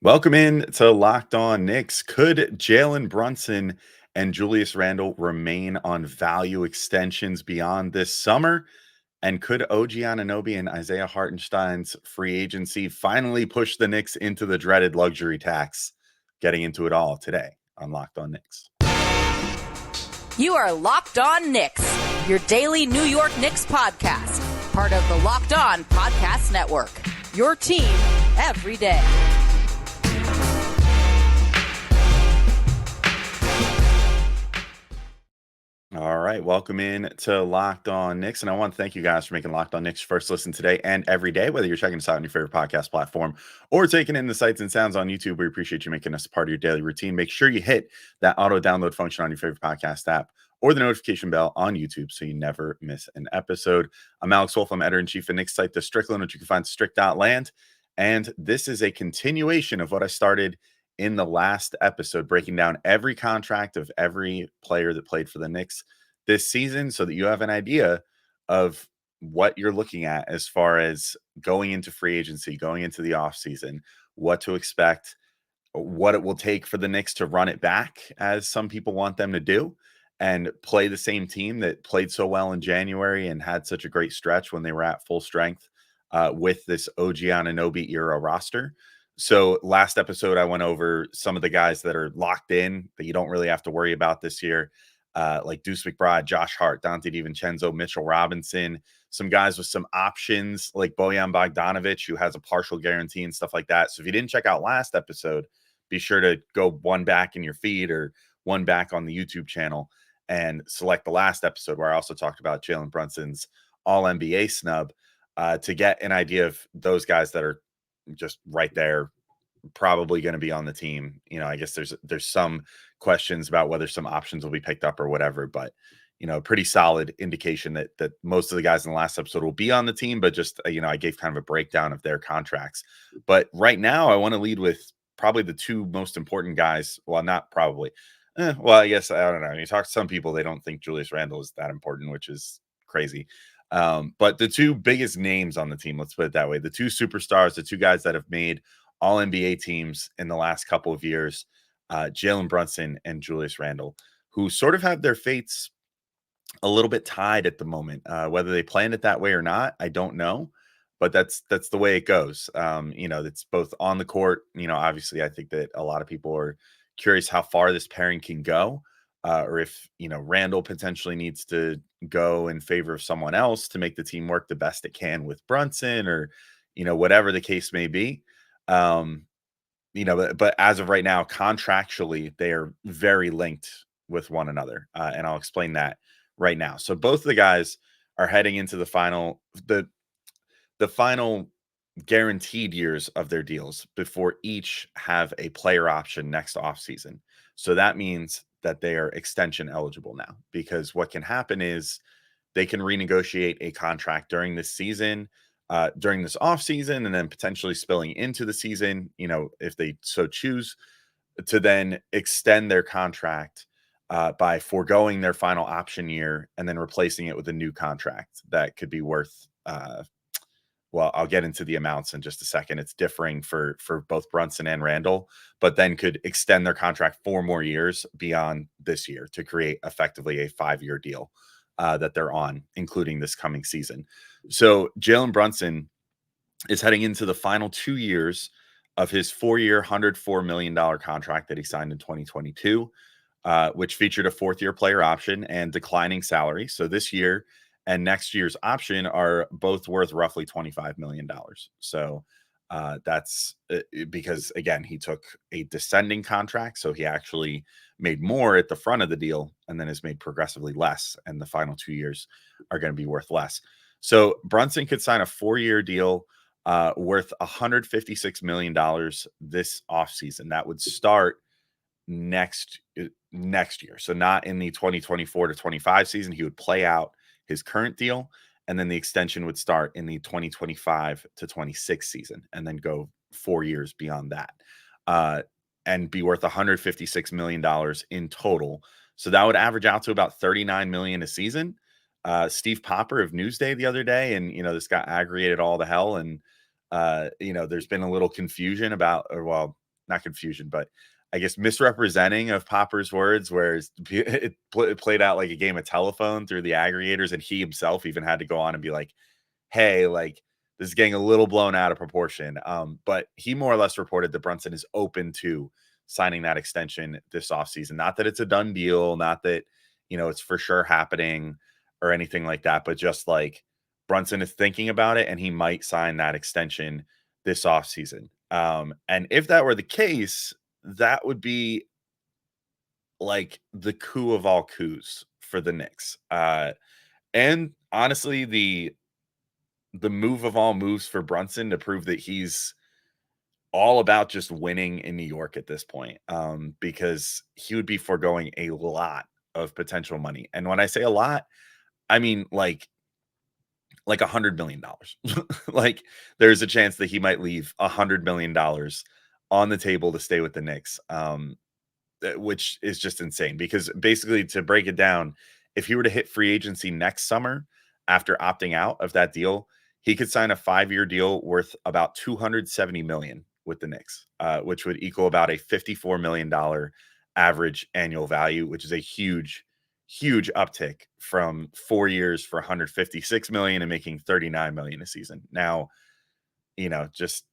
Welcome in to Locked On Knicks. Could Jalen Brunson and Julius Randle remain on value extensions beyond this summer? And could OG Anunoby and Isaiah Hartenstein's free agency finally push the Knicks into the dreaded luxury tax? Getting into it all today on Locked On Knicks. You are Locked On Knicks, your daily New York Knicks podcast, part of the Locked On Podcast Network. Your team every day. All right, welcome in to Locked On Knicks, and I want to thank you guys for making Locked On Knicks your first listen today and every day, whether you're checking us out on your favorite podcast platform or taking in the sights and sounds on YouTube. We appreciate you making us a part of your daily routine. Make sure you hit that auto download function on your favorite podcast app or the notification bell on YouTube so you never miss an episode. I'm Alex Wolf. I'm editor-in-chief of Knicks site, The Strickland, which you can find at strict.land, and this is a continuation of what I started in the last episode, breaking down every contract of every player that played for the Knicks this season so that you have an idea of what you're looking at as far as going into free agency, going into the offseason, what to expect, what it will take for the Knicks to run it back, as some people want them to do, and play the same team that played so well in January and had such a great stretch when they were at full strength with this OG Anunoby era roster. So last episode, I went over some of the guys that are locked in that you don't really have to worry about this year, like Deuce McBride, Josh Hart, Dante DiVincenzo, Mitchell Robinson, some guys with some options like Bojan Bogdanovic, who has a partial guarantee and stuff like that. So if you didn't check out last episode, be sure to go one back in your feed or one back on the YouTube channel and select the last episode where I also talked about Jalen Brunson's All-NBA snub to get an idea of those guys that are just right there, probably going to be on the team. I guess there's some questions about whether some options will be picked up or whatever, but pretty solid indication that most of the guys in the last episode will be on the team, but just I gave kind of a breakdown of their contracts. But right now I want to lead with probably the two most important guys. Well, not probably. Well, I guess I don't know. You talk to some people, they don't think Julius Randle is that important, which is crazy. But the two biggest names on the team, let's put it that way, the two superstars, the two guys that have made all NBA teams in the last couple of years, Jalen Brunson and Julius Randle, who sort of have their fates a little bit tied at the moment. Whether they planned it that way or not, I don't know, but that's the way it goes. It's both on the court. Obviously, I think that a lot of people are curious how far this pairing can go, or if Randle potentially needs to go in favor of someone else to make the team work the best it can with Brunson, or whatever the case may be. But as of right now, contractually, they are very linked with one another. And I'll explain that right now. So both of the guys are heading into the final guaranteed years of their deals before each have a player option next offseason. So that means that they are extension eligible now, because what can happen is they can renegotiate a contract during this season, during this offseason, and then potentially spilling into the season, if they so choose, to then extend their contract by foregoing their final option year and then replacing it with a new contract that could be worth, well, I'll get into the amounts in just a second. It's differing for both Brunson and Randle, but then could extend their contract 4 more years beyond this year to create effectively a 5-year deal that they're on, including this coming season. So Jalen Brunson is heading into the final 2 years of his 4-year, $104 million contract that he signed in 2022, which featured a 4th-year player option and declining salary. So this year and next year's option are both worth roughly $25 million. So that's because, again, he took a descending contract. So he actually made more at the front of the deal and then has made progressively less. And the final 2 years are going to be worth less. So Brunson could sign a 4-year deal worth $156 million this offseason. That would start next year. So not in the 2024 to 25 season. He would play out his current deal, and then the extension would start in the 2025 to 26 season and then go 4 years beyond that, and be worth $156 million in total. So that would average out to about $39 million a season. Steve Popper of Newsday the other day, and this got aggregated all to hell, and there's been a little confusion about, or well, not confusion, but I guess misrepresenting of Popper's words, where it played out like a game of telephone through the aggregators, and he himself even had to go on and be like, hey, like, this is getting a little blown out of proportion. But he more or less reported that Brunson is open to signing that extension this offseason. Not that it's a done deal, not that, it's for sure happening or anything like that, but just like Brunson is thinking about it and he might sign that extension this offseason. And if that were the case, that would be like the coup of all coups for the Knicks. And honestly, the move of all moves for Brunson to prove that he's all about just winning in New York at this point, because he would be foregoing a lot of potential money. And when I say a lot, I mean like $100 million. Like, there's a chance that he might leave $100 million on the table to stay with the Knicks, which is just insane. Because basically, to break it down, if he were to hit free agency next summer after opting out of that deal, he could sign a 5-year deal worth about $270 million with the Knicks, which would equal about a $54 million average annual value, which is a huge, huge uptick from 4 years for $156 million and making $39 million a season. Now, just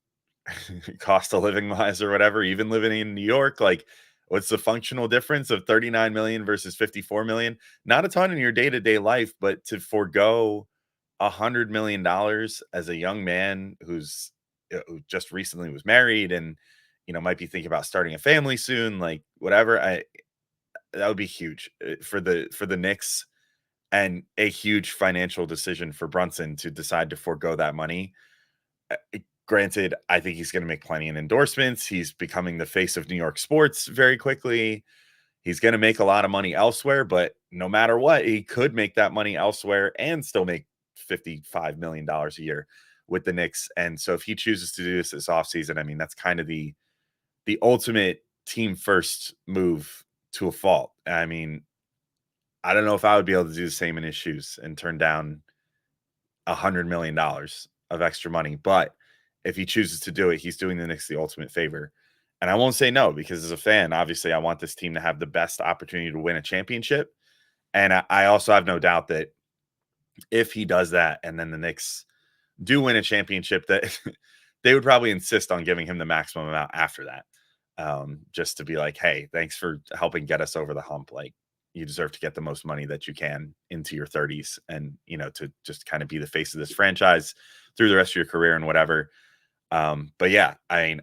cost of living wise or whatever, even living in New York, like, what's the functional difference of 39 million versus 54 million? Not a ton in your day-to-day life, but to forego $100 million as a young man who just recently was married and might be thinking about starting a family soon, like, whatever, that would be huge for the Knicks, and a huge financial decision for Brunson to decide to forego that money. Granted, I think he's going to make plenty of endorsements. He's becoming the face of New York sports very quickly. He's going to make a lot of money elsewhere, but no matter what, he could make that money elsewhere and still make $55 million a year with the Knicks. And so if he chooses to do this offseason, I mean, that's kind of the ultimate team first move to a fault. I mean, I don't know if I would be able to do the same in his shoes and turn down $100 million of extra money, but if he chooses to do it, he's doing the Knicks the ultimate favor. And I won't say no, because as a fan, obviously I want this team to have the best opportunity to win a championship. And I also have no doubt that if he does that and then the Knicks do win a championship, that they would probably insist on giving him the maximum amount after that. Just to be like, hey, thanks for helping get us over the hump. Like, you deserve to get the most money that you can into your 30s and, to just kind of be the face of this franchise through the rest of your career and whatever. But yeah, I mean,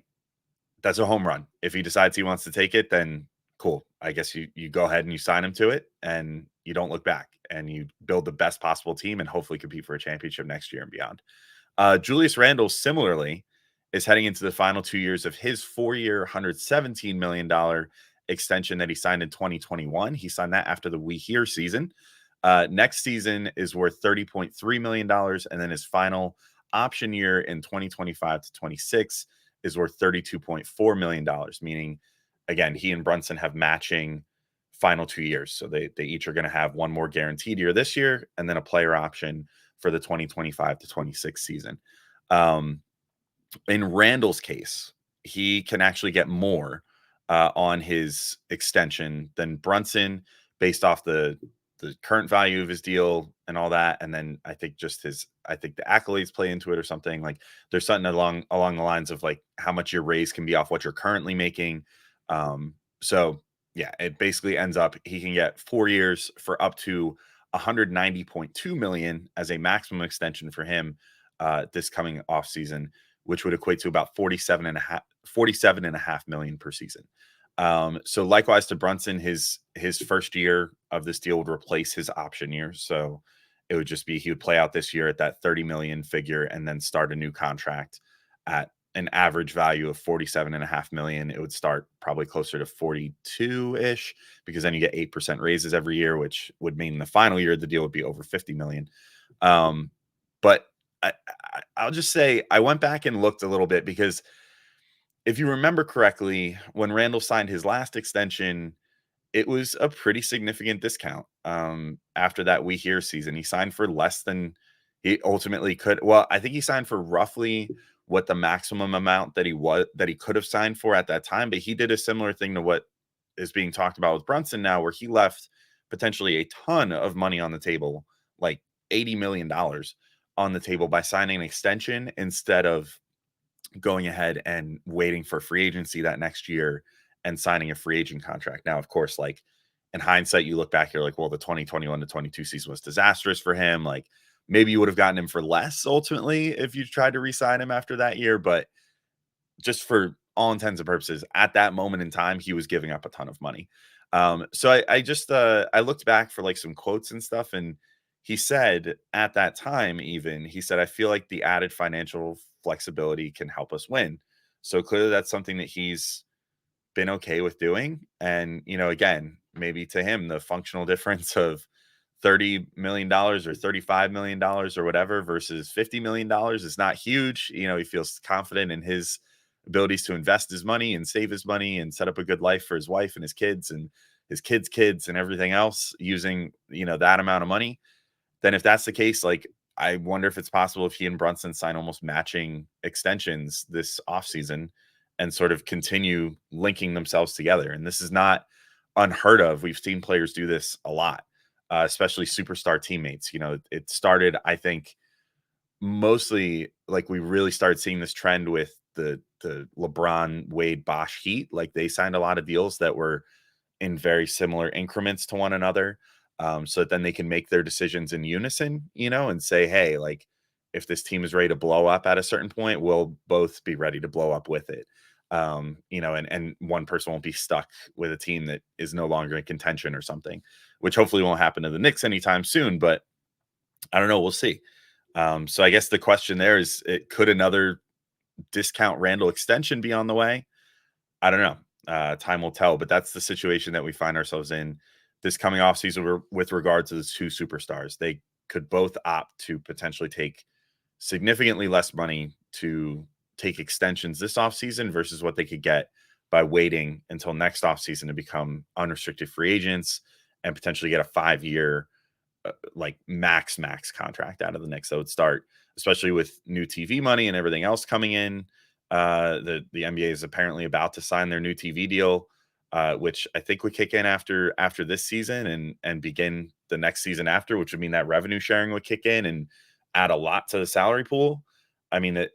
that's a home run. If he decides he wants to take it, then cool. I guess you go ahead and you sign him to it and you don't look back and you build the best possible team and hopefully compete for a championship next year and beyond. Julius Randle similarly is heading into the final 2 years of his 4-year, $117 million extension that he signed in 2021. He signed that after the We Here season. Next season is worth $30.3 million. And then his final option year in 2025 to 26 is worth $32.4 million, meaning, again, he and Brunson have matching final 2 years. So they each are going to have one more guaranteed year this year and then a player option for the 2025 to 26 season. In Randall's case, he can actually get more on his extension than Brunson based off the current value of his deal and all that. And then I think the accolades play into it or something. Like, there's something along the lines of like how much your raise can be off what you're currently making. So yeah, it basically ends up he can get 4 years for up to $190.2 million as a maximum extension for him this coming off season, which would equate to about $47.5 million per season. So likewise to Brunson, his first year of this deal would replace his option year. So it would just be, he would play out this year at that 30 million figure and then start a new contract at an average value of 47.5 million. It would start probably closer to 42-ish, because then you get 8% raises every year, which would mean the final year the deal would be over 50 million. But I'll just say I went back and looked a little bit, because if you remember correctly, when Randall signed his last extension, it was a pretty significant discount. After that We Here season, he signed for less than he ultimately could. Well, I think he signed for roughly what the maximum amount that he could have signed for at that time, but he did a similar thing to what is being talked about with Brunson now, where he left potentially a ton of money on the table, like $80 million on the table by signing an extension instead of going ahead and waiting for free agency that next year and signing a free agent contract. Now, of course, like in hindsight, you look back, you're like, well, the 2021 to 22 season was disastrous for him. Like maybe you would have gotten him for less ultimately if you tried to re-sign him after that year. But just for all intents and purposes, at that moment in time, he was giving up a ton of money. So I looked back for like some quotes and stuff, and he said at that time, even he said, I feel like the added financial flexibility can help us win. So clearly that's something that he's been okay with doing. And, again, maybe to him, the functional difference of $30 million or $35 million or whatever versus $50 million is not huge. He feels confident in his abilities to invest his money and save his money and set up a good life for his wife and his kids and his kids and everything else using, that amount of money. Then if that's the case, like I wonder if it's possible if he and Brunson sign almost matching extensions this offseason and sort of continue linking themselves together. And this is not unheard of. We've seen players do this a lot, especially superstar teammates. It started, I think, mostly like we really started seeing this trend with the LeBron Wade Bosch Heat. Like they signed a lot of deals that were in very similar increments to one another, so that then they can make their decisions in unison, and say, hey, like if this team is ready to blow up at a certain point, we'll both be ready to blow up with it. And one person won't be stuck with a team that is no longer in contention or something, which hopefully won't happen to the Knicks anytime soon, but I don't know. We'll see. So I guess the question there is, could another discount Randle extension be on the way? I don't know. Time will tell, but that's the situation that we find ourselves in this coming offseason with regard to the two superstars. They could both opt to potentially take significantly less money to take extensions this offseason versus what they could get by waiting until next offseason to become unrestricted free agents and potentially get a 5-year like max contract out of the Knicks. That would start, especially with new TV money and everything else coming in. The NBA is apparently about to sign their new TV deal, which I think would kick in after this season and begin the next season after, which would mean that revenue sharing would kick in and add a lot to the salary pool. I mean that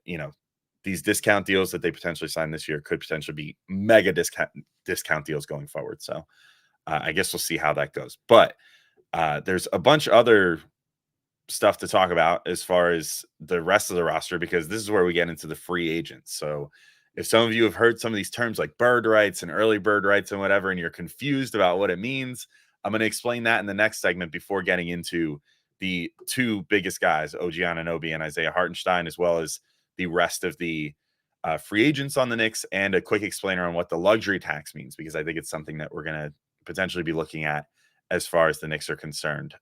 these discount deals that they potentially sign this year could potentially be mega discount deals going forward. So I guess we'll see how that goes. But there's a bunch of other stuff to talk about as far as the rest of the roster, because this is where we get into the free agents. So if some of you have heard some of these terms like bird rights and early bird rights and whatever, and you're confused about what it means, I'm going to explain that in the next segment before getting into the two biggest guys, OG Anunoby and Isaiah Hartenstein, as well as the rest of the free agents on the Knicks, and a quick explainer on what the luxury tax means, because I think it's something that we're going to potentially be looking at as far as the Knicks are concerned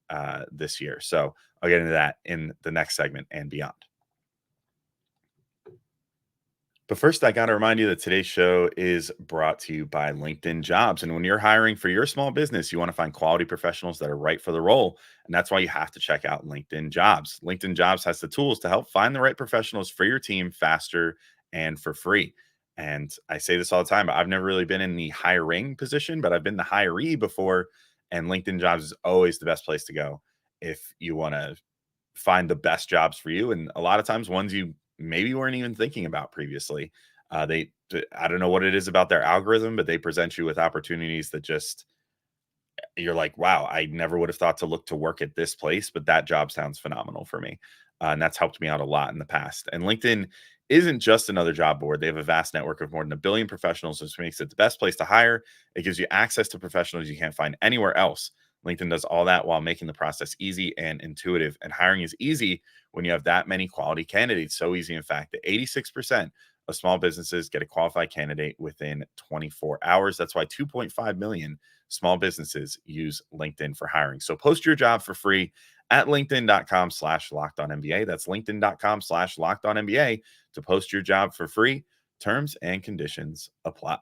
this year. So I'll get into that in the next segment and beyond. But first, I got to remind you that today's show is brought to you by LinkedIn Jobs. And when you're hiring for your small business, you want to find quality professionals that are right for the role. And that's why you have to check out LinkedIn Jobs. LinkedIn Jobs has the tools to help find the right professionals for your team faster and for free. And I say this all the time, but I've never really been in the hiring position, but I've been the hiree before. And LinkedIn Jobs is always the best place to go if you want to find the best jobs for you. And a lot of times ones you maybe weren't even thinking about previously. I don't know what it is about their algorithm, but they present you with opportunities that just, you're like, wow, I never would have thought to look to work at this place, but that job sounds phenomenal for me. And that's helped me out a lot in the past. And LinkedIn isn't just another job board. They have a vast network of more than 1 billion professionals, which makes it the best place to hire. It gives you access to professionals you can't find anywhere else. LinkedIn does all that while making the process easy and intuitive. And hiring is easy when you have that many quality candidates. So easy, in fact, that 86% of small businesses get a qualified candidate within 24 hours. That's why 2.5 million small businesses use LinkedIn for hiring. So post your job for free at linkedin.com/lockedonnba. That's linkedin.com/lockedonnba to post your job for free. Terms and conditions apply.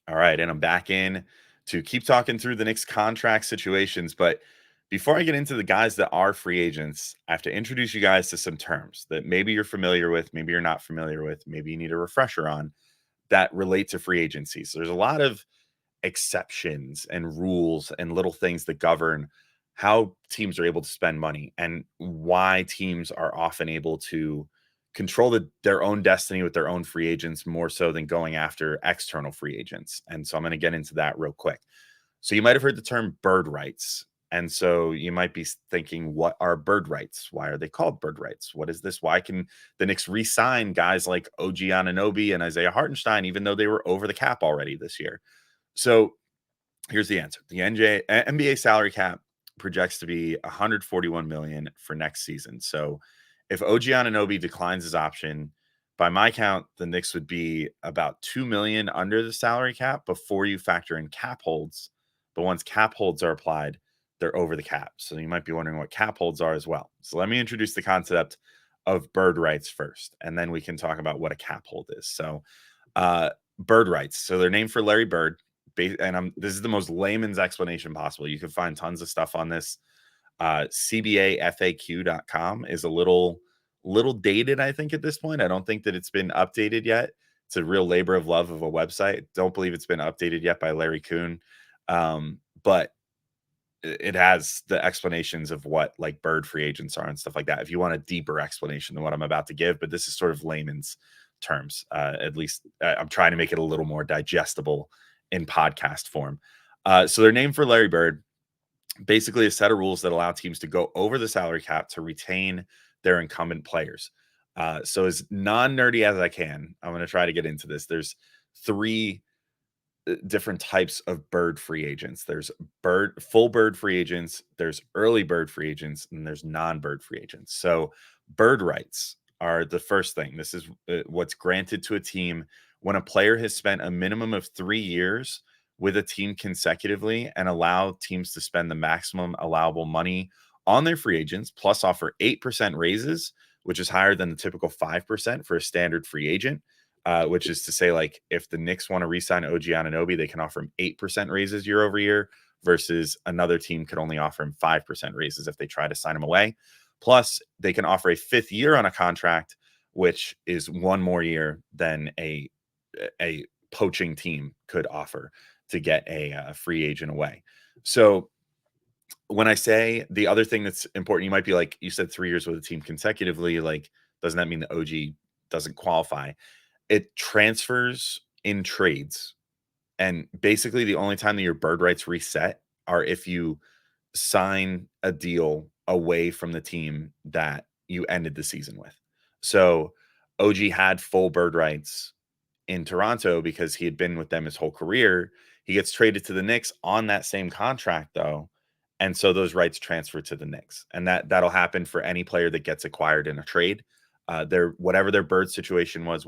All right, and I'm back in to keep talking through the Knicks contract situations, but Before I get into the guys that are free agents, I have to introduce you guys to some terms that maybe you're familiar with, maybe you're not familiar with, maybe you need a refresher on that relate to free agency. So there's a lot of exceptions and rules and little things that govern how teams are able to spend money and why teams are often able to control their own destiny with their own free agents more so than going after external free agents. And so I'm going to get into that real quick. So you might have heard the term bird rights. And so you might be thinking, what are bird rights? Why are they called bird rights? What is this? Why can the Knicks re-sign guys like OG Anunoby and Isaiah Hartenstein, even though they were over the cap already this year? So here's the answer. The NBA salary cap projects to be 141 million for next season. So if OG Anunoby declines his option, by my count, the Knicks would be about 2 million under the salary cap before you factor in cap holds. But once cap holds are applied, they're over the cap. So you might be wondering what cap holds are as well. So let me introduce the concept of bird rights first, and then we can talk about what a cap hold is. So bird rights. So they're named for Larry Bird. And this is the most layman's explanation possible. You can find tons of stuff on this. CBAFAQ.com is a little dated, I think, at this point. I don't think that it's been updated yet. It's a real labor of love of a website. Don't believe it's been updated yet by Larry Kuhn. But it has the explanations of what like bird free agents are and stuff like that. If you want a deeper explanation than what I'm about to give, but this is sort of layman's terms. At least I'm trying to make it a little more digestible in podcast form. So they're named for Larry Bird. Basically a set of rules that allow teams to go over the salary cap to retain their incumbent players. So as non-nerdy as I can, I'm going to try to get into this. There's three different types of bird free agents. There's full bird free agents, there's early bird free agents, and there's non-bird free agents. So bird rights are the first thing. This is what's granted to a team when a player has spent a minimum of 3 years with a team consecutively and allow teams to spend the maximum allowable money on their free agents, plus offer 8% raises, which is higher than the typical 5% for a standard free agent. Which is to say, like, if the Knicks want to re-sign OG Anunoby, they can offer him 8% raises year over year, versus another team could only offer him 5% raises if they try to sign him away. Plus, they can offer a 5th year on a contract, which is 1 more year than a poaching team could offer to get a free agent away. So when I say the other thing that's important, you might be like, you said 3 years with a team consecutively, like, doesn't that mean the OG doesn't qualify? It transfers in trades. And basically the only time that your bird rights reset are if you sign a deal away from the team that you ended the season with. So OG had full bird rights in Toronto because he had been with them his whole career. He gets traded to the Knicks on that same contract, though. And so those rights transfer to the Knicks. And that'll happen for any player that gets acquired in a trade. Whatever their bird situation was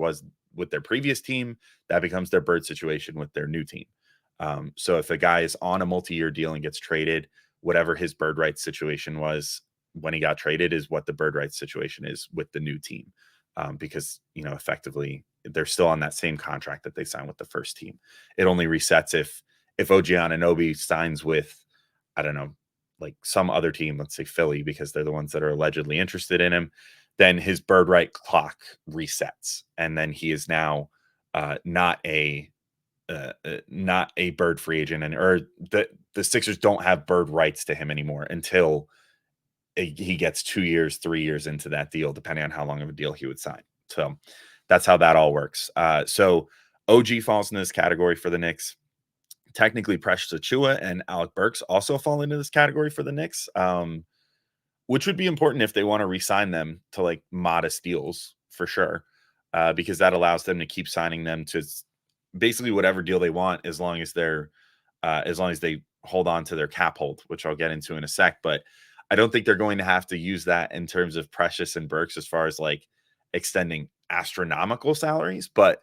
with their previous team, that becomes their bird situation with their new team. So if a guy is on a multi-year deal and gets traded, whatever his bird rights situation was when he got traded is what the bird rights situation is with the new team. Because, effectively they're still on that same contract that they signed with the first team. It only resets if OG Anunoby signs with, I don't know, like some other team, let's say Philly, because they're the ones that are allegedly interested in him, then his bird right clock resets. And then he is now not a bird free agent, or the Sixers don't have bird rights to him anymore until he gets 2 years, 3 years into that deal, depending on how long of a deal he would sign. So that's how that all works. So OG falls in this category for the Knicks. Technically, Precious Achiuwa and Alec Burks also fall into this category for the Knicks, which would be important if they want to re-sign them to like modest deals for sure, because that allows them to keep signing them to basically whatever deal they want, as long as they hold on to their cap hold, which I'll get into in a sec. But I don't think they're going to have to use that in terms of Precious and Burks as far as like extending astronomical salaries, but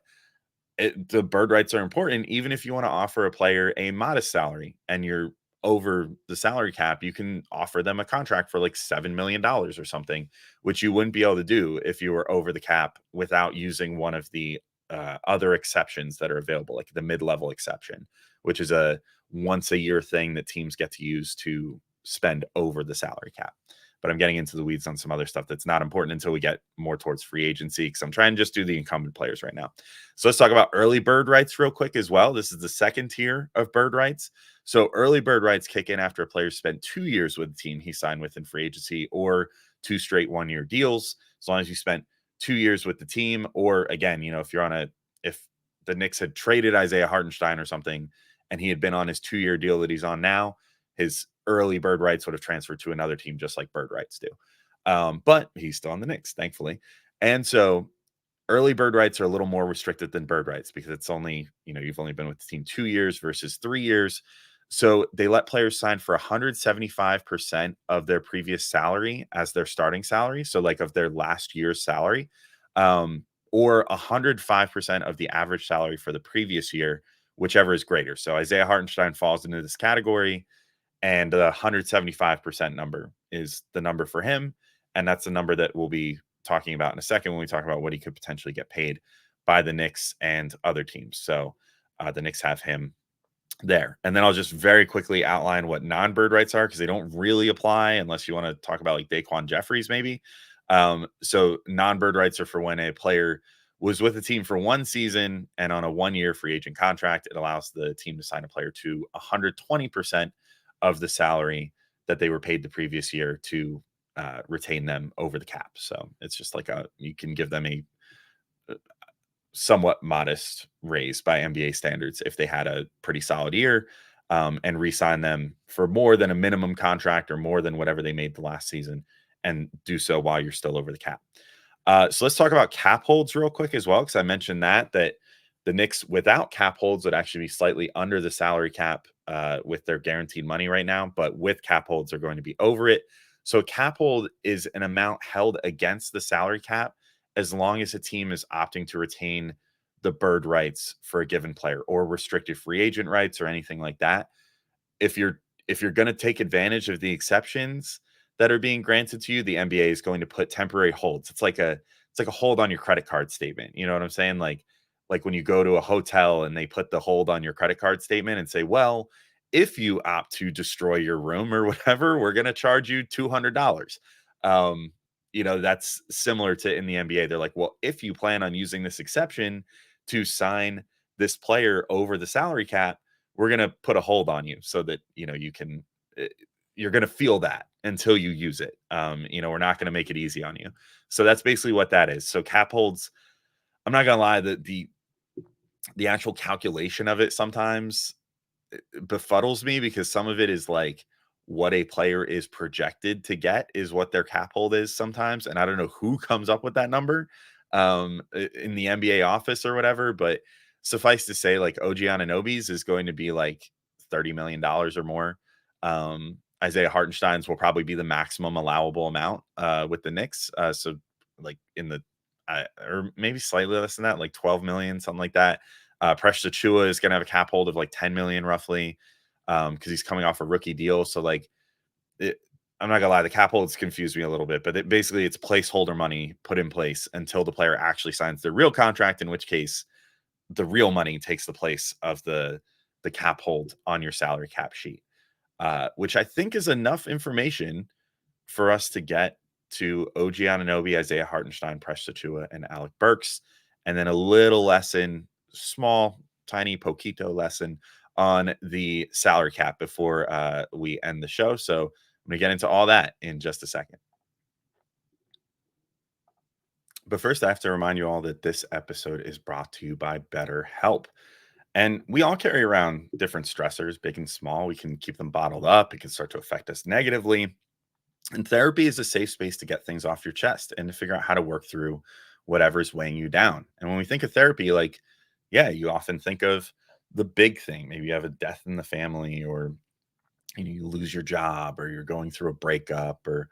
the bird rights are important. Even if you want to offer a player a modest salary and you're over the salary cap, you can offer them a contract for like $7 million or something, which you wouldn't be able to do if you were over the cap without using one of the other exceptions that are available, like the mid-level exception, which is a once a year thing that teams get to use to spend over the salary cap. But I'm getting into the weeds on some other stuff that's not important until we get more towards free agency, because I'm trying to just do the incumbent players right now. So let's talk about early bird rights real quick as well. This is the second tier of bird rights. So early bird rights kick in after a player spent 2 years with the team he signed with in free agency, or 2 straight 1-year deals, as long as you spent 2 years with the team. Or again, if the Knicks had traded Isaiah Hartenstein or something and he had been on his 2-year deal that he's on now, his early bird rights would have transferred to another team, just like bird rights do. But he's still on the Knicks, thankfully. And so early bird rights are a little more restricted than bird rights, because it's only, you've only been with the team 2 years versus 3 years. So they let players sign for 175% of their previous salary as their starting salary. So like of their last year's salary, or 105% of the average salary for the previous year, whichever is greater. So Isaiah Hartenstein falls into this category, and the 175% number is the number for him. And that's the number that we'll be talking about in a second when we talk about what he could potentially get paid by the Knicks and other teams. So the Knicks have him there. And then I'll just very quickly outline what non-bird rights are, because they don't really apply unless you want to talk about like Daquan Jeffries maybe. So non-bird rights are for when a player was with the team for 1 season and on a 1-year free agent contract. It allows the team to sign a player to 120% of the salary that they were paid the previous year to retain them over the cap. So it's just like you can give them a somewhat modest raise by NBA standards if they had a pretty solid year, and re-sign them for more than a minimum contract or more than whatever they made the last season, and do so while you're still over the cap. So let's talk about cap holds real quick as well, because I mentioned that the Knicks without cap holds would actually be slightly under the salary cap with their guaranteed money right now, but with cap holds are going to be over it. So cap hold is an amount held against the salary cap as long as a team is opting to retain the bird rights for a given player, or restricted free agent rights, or anything like that. If you're going to take advantage of the exceptions that are being granted to you, the NBA is going to put temporary holds. It's like a hold on your credit card statement. You know what I'm saying? Like when you go to a hotel and they put the hold on your credit card statement and say, well, if you opt to destroy your room or whatever, we're going to charge you $200. That's similar to in the NBA. They're like, well, if you plan on using this exception to sign this player over the salary cap, we're going to put a hold on you so that, you're going to feel that until you use it. We're not going to make it easy on you. So that's basically what that is. So cap holds, I'm not going to lie, the actual calculation of it sometimes befuddles me, because some of it is like what a player is projected to get is what their cap hold is sometimes. And I don't know who comes up with that number in the NBA office or whatever, but suffice to say, like OG Anunoby's is going to be like $30 million or more. Isaiah Hartenstein's will probably be the maximum allowable amount with the Knicks. So like in the, or maybe slightly less than that, like 12 million, something like that. Precious Achiuwa is going to have a cap hold of like 10 million roughly, because he's coming off a rookie deal. So like, I'm not gonna lie, the cap holds confused me a little bit, but basically it's placeholder money put in place until the player actually signs their real contract, in which case the real money takes the place of the cap hold on your salary cap sheet, which I think is enough information for us to get to OG Anunoby, Isaiah Hartenstein, Precious Achiuwa, and Alec Burks, and then a little lesson, small, tiny, poquito lesson on the salary cap before we end the show. So I'm going to get into all that in just a second. But first, I have to remind you all that this episode is brought to you by BetterHelp. And we all carry around different stressors, big and small. We can keep them bottled up. It can start to affect us negatively. And therapy is a safe space to get things off your chest and to figure out how to work through whatever's weighing you down. And when we think of therapy, like, yeah, you often think of the big thing. Maybe you have a death in the family, or you lose your job, or you're going through a breakup, or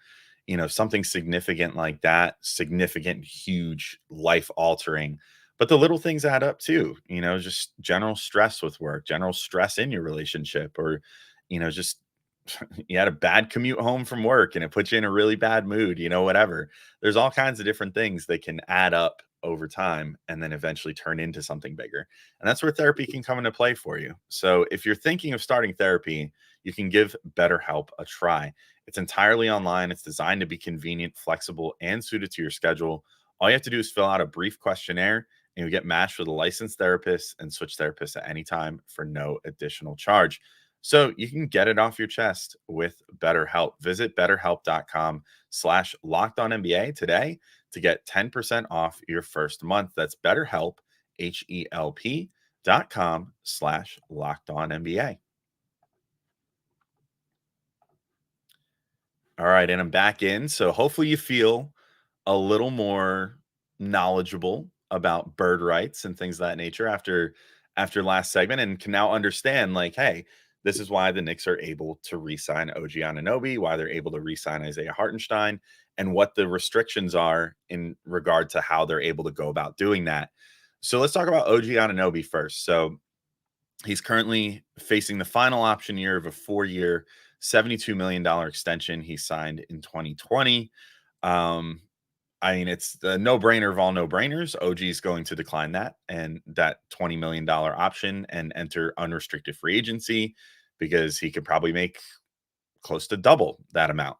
something significant like that, significant, huge, life altering. But the little things add up too, just general stress with work, general stress in your relationship, or just you had a bad commute home from work and it puts you in a really bad mood, whatever. There's all kinds of different things that can add up over time and then eventually turn into something bigger. And that's where therapy can come into play for you. So if you're thinking of starting therapy, you can give BetterHelp a try. It's entirely online. It's designed to be convenient, flexible, and suited to your schedule. All you have to do is fill out a brief questionnaire and you get matched with a licensed therapist and switch therapists at any time for no additional charge. So you can get it off your chest with BetterHelp. Visit betterhelp.com/lockedonnba today to get 10% off your first month. That's BetterHelp, HELP.com/lockedonnba. All right, and I'm back in. So hopefully you feel a little more knowledgeable about bird rights and things of that nature after last segment, and can now understand, like, hey, this is why the Knicks are able to re-sign OG Anunoby, why they're able to re-sign Isaiah Hartenstein, and what the restrictions are in regard to how they're able to go about doing that. So let's talk about OG Anunoby first. So he's currently facing the final option year of a 4-year, $72 million extension he signed in 2020. I mean, it's the no-brainer of all no-brainers. OG is going to decline that and that $20 million option and enter unrestricted free agency because he could probably make close to double that amount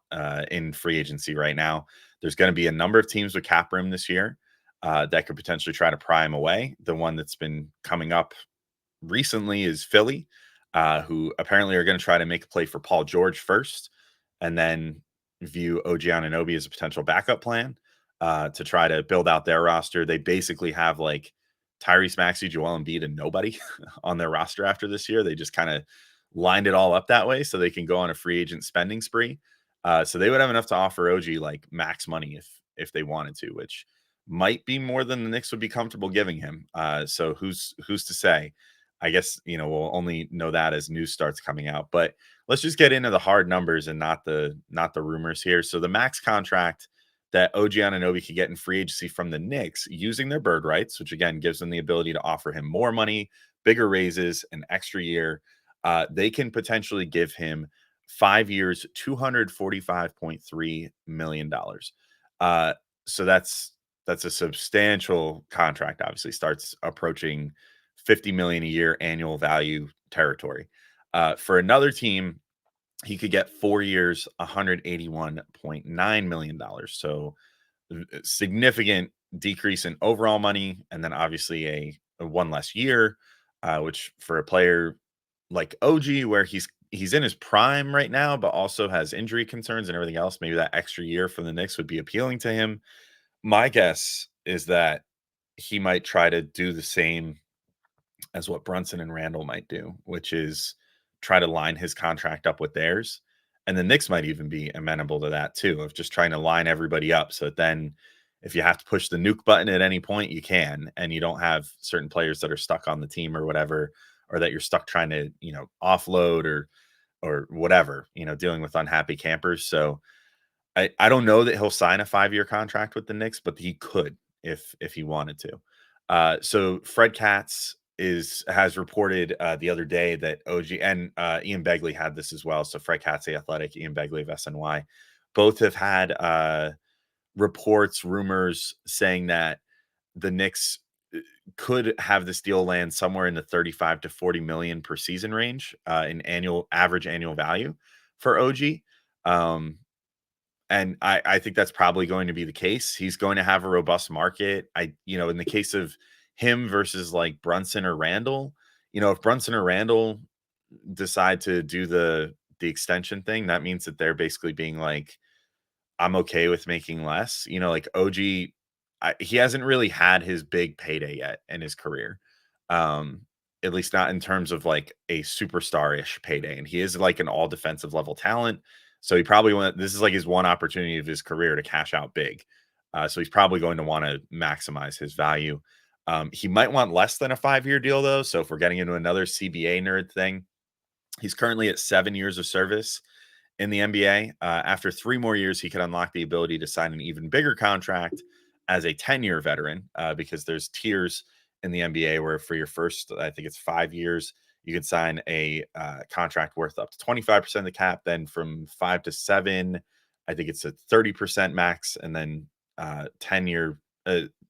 in free agency right now. There's going to be a number of teams with cap room this year that could potentially try to pry him away. The one that's been coming up recently is Philly, who apparently are going to try to make a play for Paul George first and then view OG Anunoby as a potential backup plan to try to build out their roster. They basically have like Tyrese Maxey, Joel Embiid, and nobody on their roster after this year. They just kind of lined it all up that way so they can go on a free agent spending spree. So they would have enough to offer OG like max money if they wanted to, which might be more than the Knicks would be comfortable giving him. So who's to say? I guess, we'll only know that as news starts coming out. But let's just get into the hard numbers and not the rumors here. So the max contract that OG Anunoby could get in free agency from the Knicks using their bird rights, which again gives them the ability to offer him more money, bigger raises, an extra year. They can potentially give him 5 years, $245.3 million. So that's a substantial contract. Obviously, starts approaching 50 million a year annual value territory. For another team, he could get 4 years, $181.9 million. So significant decrease in overall money, and then obviously a one less year, which for a player like OG, where he's in his prime right now, but also has injury concerns and everything else, maybe that extra year from the Knicks would be appealing to him. My guess is that he might try to do the same as what Brunson and Randle might do, which is try to line his contract up with theirs. And the Knicks might even be amenable to that too, of just trying to line everybody up. So then if you have to push the nuke button at any point, you can, and you don't have certain players that are stuck on the team or whatever, or that you're stuck trying to, offload or whatever, dealing with unhappy campers. So I don't know that he'll sign a 5-year contract with the Knicks, but he could if he wanted to. So Fred Katz has reported the other day that OG and Ian Begley had this as well. So Fred Katz, The Athletic, Ian Begley of SNY, both have had reports, rumors saying that the Knicks could have this deal land somewhere in the 35 to 40 million per season range in average annual value for OG. And I think that's probably going to be the case. He's going to have a robust market. In the case of him versus like Brunson or Randle, if Brunson or Randle decide to do the extension thing, that means that they're basically being like, I'm okay with making less. Like OG, he hasn't really had his big payday yet in his career. At least not in terms of like a superstar-ish payday. And he is like an all defensive level talent. So he probably this is like his one opportunity of his career to cash out big. So he's probably going to want to maximize his value. He might want less than a 5-year deal though. So if we're getting into another CBA nerd thing, he's currently at 7 years of service in the NBA. After 3 more years, he could unlock the ability to sign an even bigger contract as a 10-year veteran because there's tiers in the NBA where for your first, I think it's 5 years, you can sign a contract worth up to 25% of the cap. Then from 5 to 7, I think it's a 30% max. And then 10-year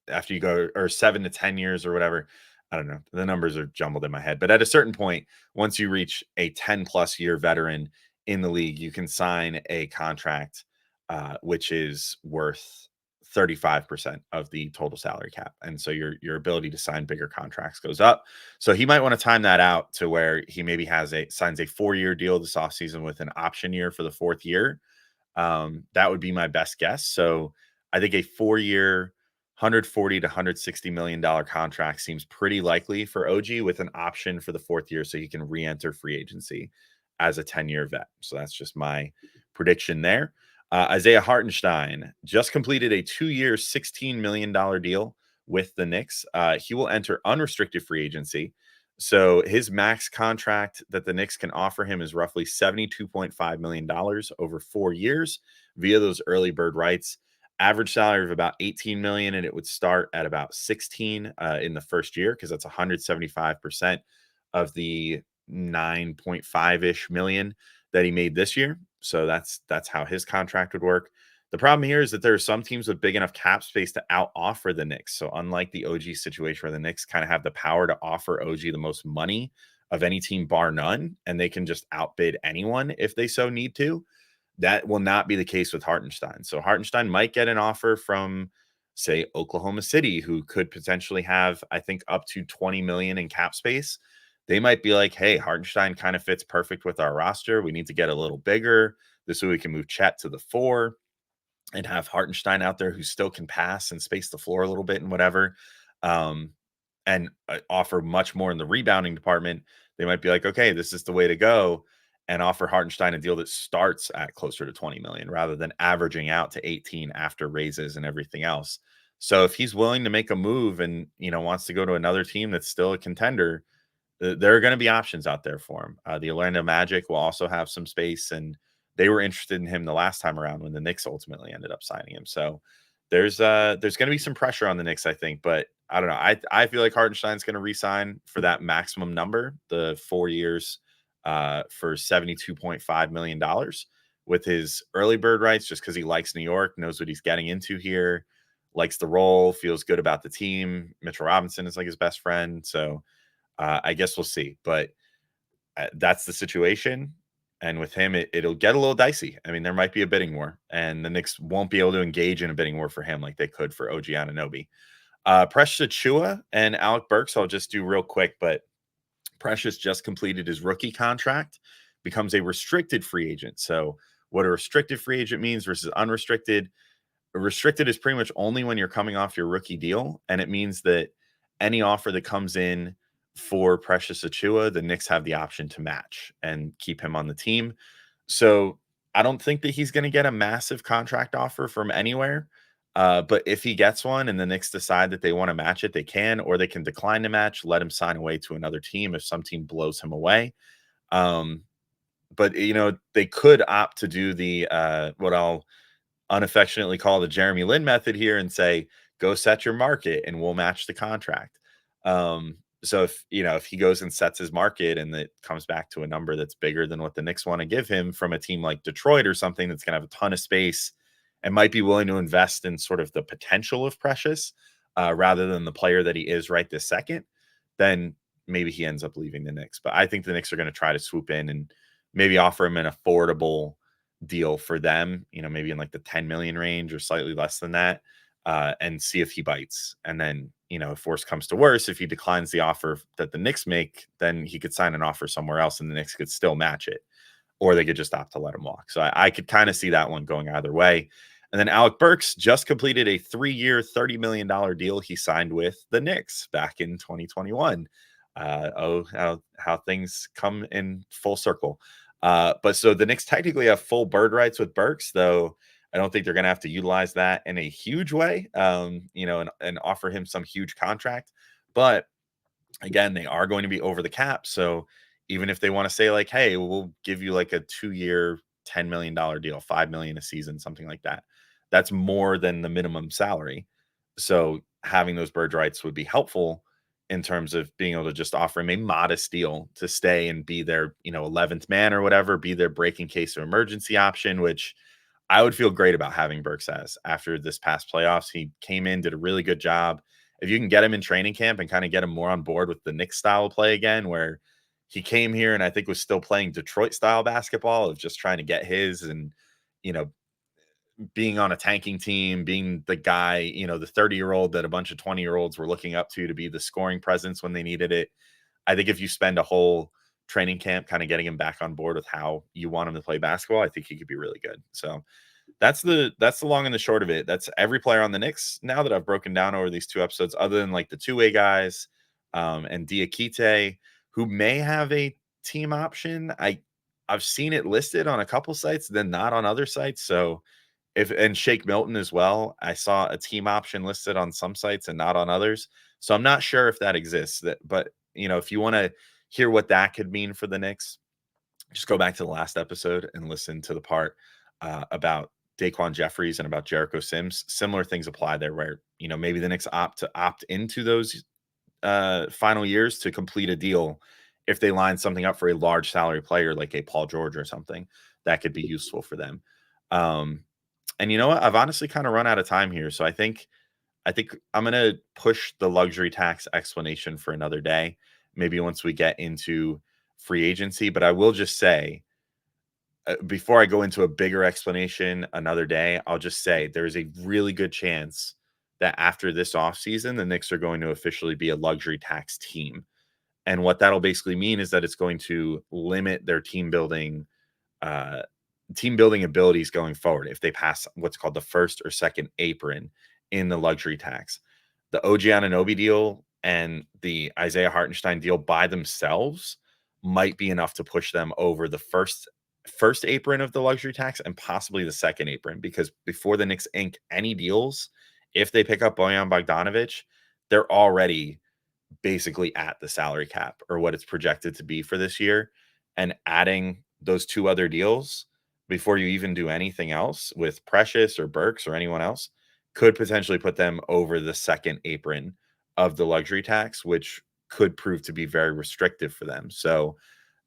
after you go, or 7 to 10 years or whatever. I don't know. The numbers are jumbled in my head. But at a certain point, once you reach a 10+ year veteran in the league, you can sign a contract which is worth 35% of the total salary cap. And so your ability to sign bigger contracts goes up. So he might want to time that out to where he maybe signs a 4-year deal this offseason with an option year for the 4th year. That would be my best guess. So I think a 4-year, $140 to $160 million contract seems pretty likely for OG, with an option for the 4th year so he can re-enter free agency as a 10-year vet. So that's just my prediction there. Isaiah Hartenstein just completed a 2-year, $16 million deal with the Knicks. He will enter unrestricted free agency. So his max contract that the Knicks can offer him is roughly $72.5 million over 4 years via those early bird rights. Average salary of about $18 million, and it would start at about 16 in the first year, because that's 175% of the 9.5-ish million that he made this year. So that's how his contract would work. The problem here is that there are some teams with big enough cap space to out offer the Knicks. So unlike the OG situation where the Knicks kind of have the power to offer OG the most money of any team bar none, and they can just outbid anyone if they so need to, that will not be the case with Hartenstein. So Hartenstein might get an offer from, say, Oklahoma City, who could potentially have, I think, up to 20 million in cap space. They might be like, hey, Hartenstein kind of fits perfect with our roster. We need to get a little bigger. This way we can move Chet to the 4 and have Hartenstein out there who still can pass and space the floor a little bit and whatever, and offer much more in the rebounding department. They might be like, okay, this is the way to go, and offer Hartenstein a deal that starts at closer to 20 million rather than averaging out to 18 after raises and everything else. So if he's willing to make a move and, wants to go to another team that's still a contender, there are going to be options out there for him. The Orlando Magic will also have some space, and they were interested in him the last time around when the Knicks ultimately ended up signing him. So there's going to be some pressure on the Knicks, I think, but I don't know. I feel like Hartenstein's going to re-sign for that maximum number, the 4 years for $72.5 million with his early bird rights, just because he likes New York, knows what he's getting into here, likes the role, feels good about the team. Mitchell Robinson is like his best friend. So I guess we'll see, but that's the situation. And with him, it'll get a little dicey. I mean, there might be a bidding war, and the Knicks won't be able to engage in a bidding war for him like they could for OG Anunoby. Precious Achiuwa and Alec Burks, I'll just do real quick, but Precious just completed his rookie contract, becomes a restricted free agent. So what a restricted free agent means versus unrestricted. Restricted is pretty much only when you're coming off your rookie deal, and it means that any offer that comes in for Precious Achiuwa, the Knicks have the option to match and keep him on the team. So I don't think that he's going to get a massive contract offer from anywhere. But if he gets one and the Knicks decide that they want to match it, they can, or they can decline to match, let him sign away to another team if some team blows him away. But, they could opt to do the what I'll unaffectionately call the Jeremy Lin method here and say, go set your market and we'll match the contract. So if he goes and sets his market and it comes back to a number that's bigger than what the Knicks want to give him from a team like Detroit or something that's going to have a ton of space and might be willing to invest in sort of the potential of Precious rather than the player that he is right this second, then maybe he ends up leaving the Knicks. But I think the Knicks are going to try to swoop in and maybe offer him an affordable deal for them, maybe in like the 10 million range or slightly less than that, and see if he bites. And then, if worse comes to worse, if he declines the offer that the Knicks make, then he could sign an offer somewhere else and the Knicks could still match it, or they could just opt to let him walk. So I could kind of see that one going either way. And then Alec Burks just completed a 3-year, $30 million deal he signed with the Knicks back in 2021. How things come in full circle. But so the Knicks technically have full bird rights with Burks, though I don't think they're going to have to utilize that in a huge way, and offer him some huge contract. But again, they are going to be over the cap. So even if they want to say like, hey, we'll give you like a 2-year, $10 million deal, $5 million a season, something like that, that's more than the minimum salary. So having those bird rights would be helpful in terms of being able to just offer him a modest deal to stay and be their, 11th man or whatever, be their break in case of emergency option, which I would feel great about having Burks as after this past playoffs. He came in, did a really good job. If you can get him in training camp and kind of get him more on board with the Knicks style of play again, where he came here and I think was still playing Detroit style basketball of just trying to get his and, you know, being on a tanking team, being the guy, the 30-year-old that a bunch of 20-year-olds were looking up to be the scoring presence when they needed it. I think if you spend a whole training camp kind of getting him back on board with how you want him to play basketball, I think he could be really good. So that's the long and the short of it. That's every player on the Knicks now that I've broken down over these 2 episodes, other than like the two-way guys, and Diakite, who may have a team option. I've seen it listed on a couple sites, then not on other sites. So and Shake Milton as well. I saw a team option listed on some sites and not on others. So I'm not sure if that exists. But if you want to hear what that could mean for the Knicks, just go back to the last episode and listen to the part about Daquan Jeffries and about Jericho Sims. Similar things apply there, where maybe the Knicks opt into those final years to complete a deal. If they line something up for a large salary player like a Paul George or something, that could be useful for them. And you know what? I've honestly kind of run out of time here. So I think I'm gonna push the luxury tax explanation for another day, maybe once we get into free agency. But I will just say, before I go into a bigger explanation another day, I'll just say there's a really good chance that after this offseason, the Knicks are going to officially be a luxury tax team. And what that'll basically mean is that it's going to limit their uh, team building abilities going forward if they pass what's called the first or second apron in the luxury tax. The OG Anunoby deal and the Isaiah Hartenstein deal by themselves might be enough to push them over the first apron of the luxury tax and possibly the second apron, because before the Knicks ink any deals, if they pick up Bojan Bogdanovic, they're already basically at the salary cap or what it's projected to be for this year. And adding those 2 other deals before you even do anything else with Precious or Burks or anyone else could potentially put them over the second apron of the luxury tax, which could prove to be very restrictive for them. So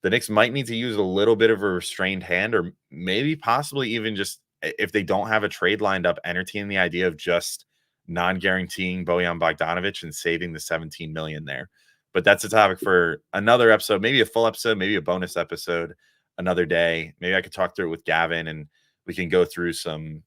the Knicks might need to use a little bit of a restrained hand, or maybe possibly even just, if they don't have a trade lined up, entertain the idea of just non-guaranteeing Bojan Bogdanovic and saving the 17 million there. But that's a topic for another episode, maybe a full episode, maybe a bonus episode another day. Maybe I could talk through it with Gavin and we can go through some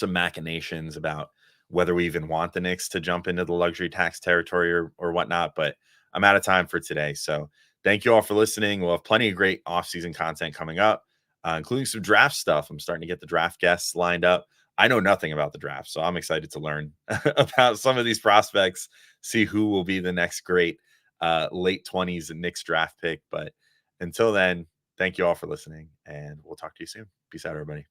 machinations about whether we even want the Knicks to jump into the luxury tax territory or whatnot. But I'm out of time for today. So thank you all for listening. We'll have plenty of great off-season content coming up, including some draft stuff. I'm starting to get the draft guests lined up. I know nothing about the draft, so I'm excited to learn about some of these prospects, see who will be the next great late 20s Knicks draft pick. But until then, thank you all for listening, and we'll talk to you soon. Peace out, everybody.